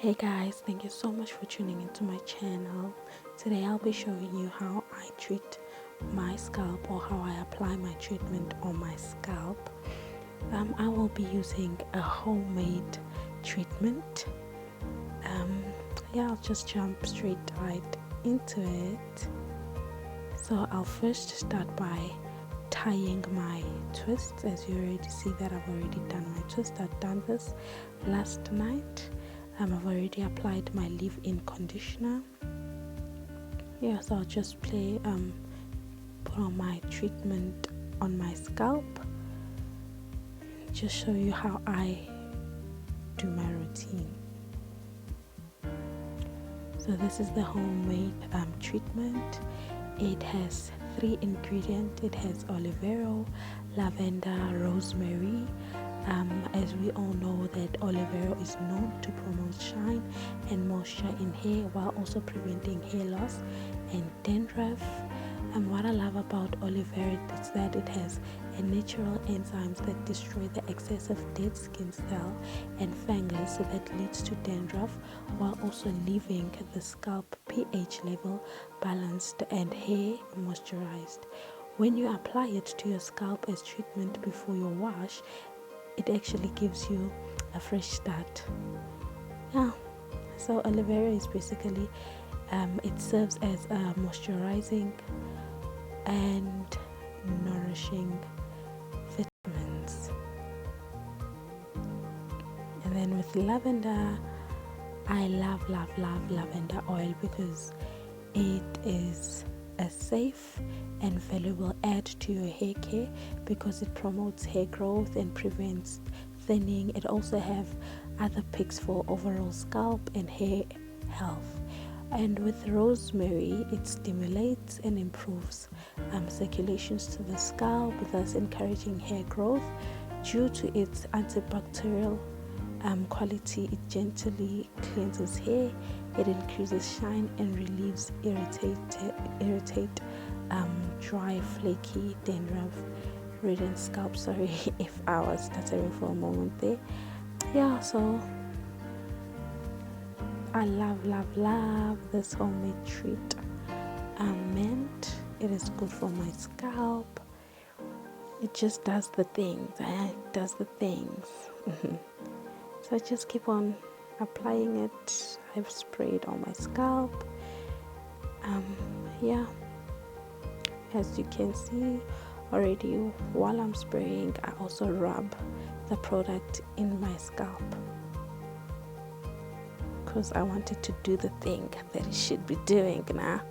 Hey guys, thank you so much for tuning into my channel. Today I'll be showing you how I treat my scalp or how I apply my treatment on my scalp. I will be using a homemade treatment. I'll just jump straight right into it. So I'll first start by tying my twists. As you already see that I've already done my twist. I've done this last night. I've already applied my leave-in conditioner. So I'll just put on my treatment on my scalp. Just show you how I do my routine. So this is the homemade treatment. It has 3 ingredients. It has olive oil, lavender, rosemary. As we all know that olive oil is known to promote shine and moisture in hair while also preventing hair loss and dandruff. And what I love about olive oil is that it has a natural enzymes that destroy the excess of dead skin cell and fungus that leads to dandruff, while also leaving the scalp pH level balanced and hair moisturized. When you apply it to your scalp as treatment before your wash, it actually gives you a fresh start. So olive oil is basically it serves as a moisturizing and nourishing vitamins. And then with lavender, I love lavender oil because it is a safe and valuable add to your hair care because it promotes hair growth and prevents thinning. It also have other picks for overall scalp and hair health. And with rosemary, it stimulates and improves circulations to the scalp, thus encouraging hair growth. Due to its antibacterial quality, it gently cleanses hair, it increases shine and relieves dry, flaky, dandruff-ridden scalp. Sorry if I was stuttering for a moment there. So I love this homemade treat. It is good for my scalp. It just does the things. So I just keep on applying it. I've sprayed on my scalp. As you can see already, while I'm spraying, I also rub the product in my scalp because I wanted to do the thing that it should be doing now.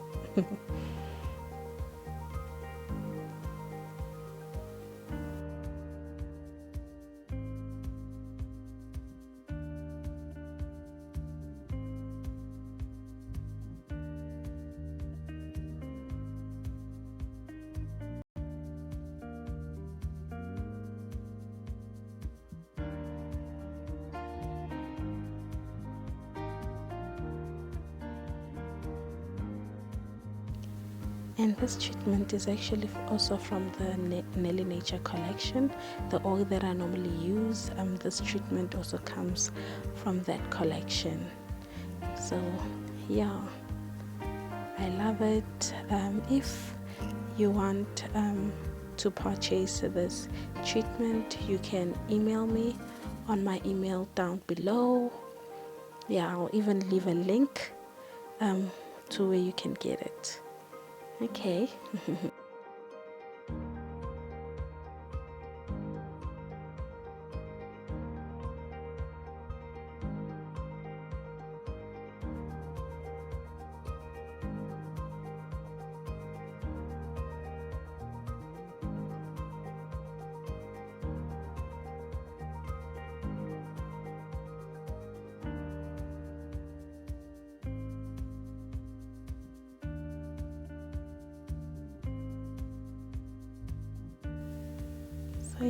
And this treatment is actually also from the NELLY Nature collection, the oil that I normally use. This treatment also comes from that collection. So I love it. If you want to purchase this treatment, you can email me on my email down below. I'll even leave a link to where you can get it. Okay. So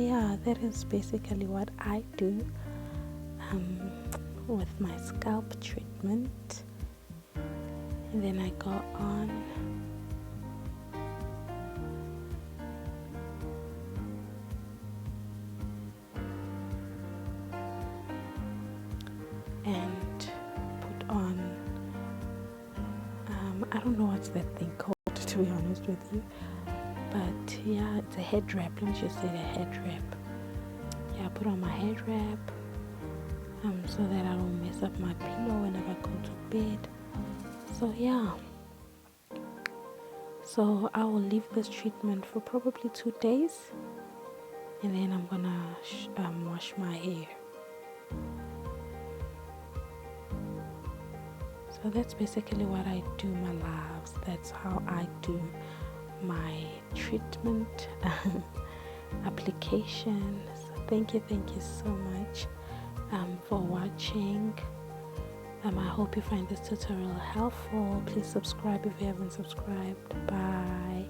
that is basically what I do with my scalp treatment. And then I go on and know what's that thing called, to be honest with you. But yeah, it's a head wrap. Let me just say the head wrap. Yeah, I put on my head wrap so that I don't mess up my pillow whenever I go to bed. So yeah. So I will leave this treatment for probably 2 days, and then I'm gonna wash my hair. So that's basically what I do, my loves. That's how I do my treatment application. So thank you so much for watching. I hope you find this tutorial helpful. Please subscribe if you haven't subscribed. Bye.